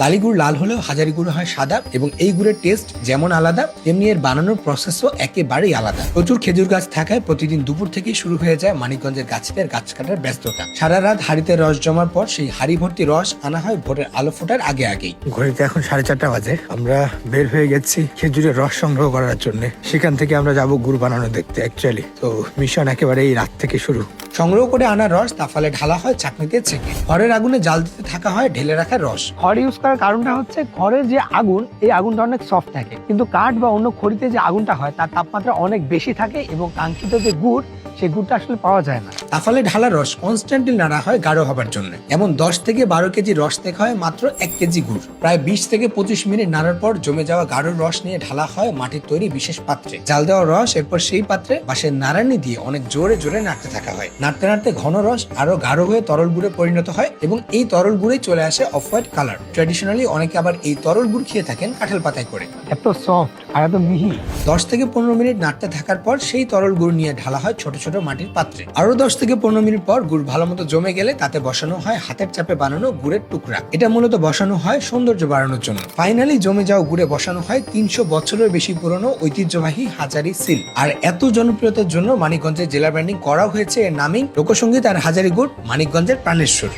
বালি গুড় লাল হলেও হাজারি গুড় হয় সাদা এবং এই গুড়ের টেস্ট যেমন আলাদা তেমনি এর বানানোর প্রসেসও একেবারেই আলাদা। প্রচুর খেজুর গাছ থাকায় প্রতিদিন দুপুর থেকেই শুরু হয়ে যায় মানিকগঞ্জের গাছেদের গাছ কাটার ব্যস্ততা। সারা রাত হাড়িতে রস জমার পর সেই হাড়ি ভর্তি রস আনা হয় ভোরের আলো ফোটার আগে আগেই। ঘড়িতে এখন 4:30 বাজে। আমরা বের হয়ে গেছি খেজুরের রস সংগ্রহ করার জন্য। সেখান থেকে আমরা যাব গুড় বানানো দেখতে। অ্যাকচুয়ালি তো মিশন একেবারে এই রাত থেকে শুরু। সংগ্রহ করে আনা রস তাফালে ঢালা হয় চাকনিতে ছেঁকে। খড়ের আগুনে জাল দিতে থাকা হয় ঢেলে রাখা রস। খড় ইউজ করার কারণটা হচ্ছে খড়ের যে আগুন, এই আগুনটা অনেক সফট থাকে, কিন্তু কাঠ বা অন্য খড়িতে যে আগুনটা হয় তার তাপমাত্রা অনেক বেশি থাকে এবং কাঙ্ক্ষিত যে গুড় সেই গুড়টা আসলে পাওয়া যায় না। তাফালে ঢালা রস কনস্ট্যান্টলি নাড়া হয় গাঢ় হবার জন্য। এমন 10 থেকে 12 কেজি রস দেখা হয় মাত্র 1 কেজি গুড়। প্রায় 20 থেকে 25 মিনিট নাড়ার পর জমে যাওয়া গাঢ় রস নিয়ে ঢালা হয় মাটির তৈরি বিশেষ পাত্রে। জাল দেওয়া রস এরপর সেই পাত্রে বাঁশের নাড়ানি দিয়ে অনেক জোরে জোরে নাড়তে থাকা হয়। নাড়তে নাড়তে ঘন রস আরো গাঢ় হয়ে তরল গুড়ে পরিণত হয় এবং এই তরল গুড়ে চলে আসে অফ হোয়াইট কালার। ট্র্যাডিশনালি অনেকে আবার এই তরল গুড় খেয়ে থাকেন কাঁঠাল পাতায় করে। এত সফট আর এত মিহি। 10 থেকে 15 মিনিট নাড়তে থাকার পর সেই তরল গুড় নিয়ে ঢালা হয় ছোট ছোট মাটির পাত্রে। আরো 10 থেকে 15 মিনিট পর গুড় ভালো মতো জমে গেলে তাতে বসানো হয় হাতের চাপে বানানো গুড়ের টুকরা। এটা মূলত বসানো হয় সৌন্দর্য বাড়ানোর জন্য। ফাইনালি জমে যাওয়া গুড়ে বসানো হয় 300 বছরের বেশি পুরনো ঐতিহ্যবাহী হাজারি সিল। আর এত জনপ্রিয়তার জন্য মানিকগঞ্জের জেলা ব্র্যান্ডিং করা হয়েছে এর নামেই। লোকসঙ্গীত আর হাজারি গুড় মানিকগঞ্জের প্রাণেশ্বর।